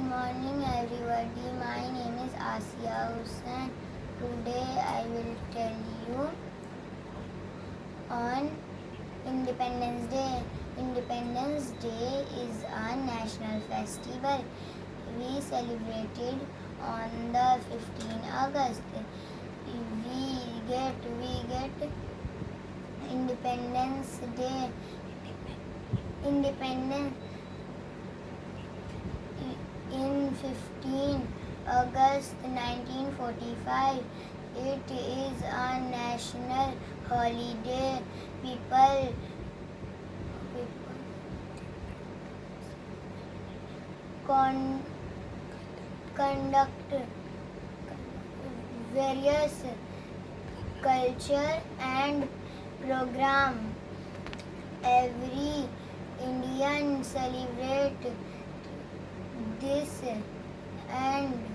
morning everybody. My name is Asiya Hussain. Today I will tell you on Independence Day. Independence Day is a national festival. We celebrated on the 15th August. We get Independence Day. Independence in 15 August 1945. It is a national holiday. People conduct various culture and program. Every Indian celebrate this and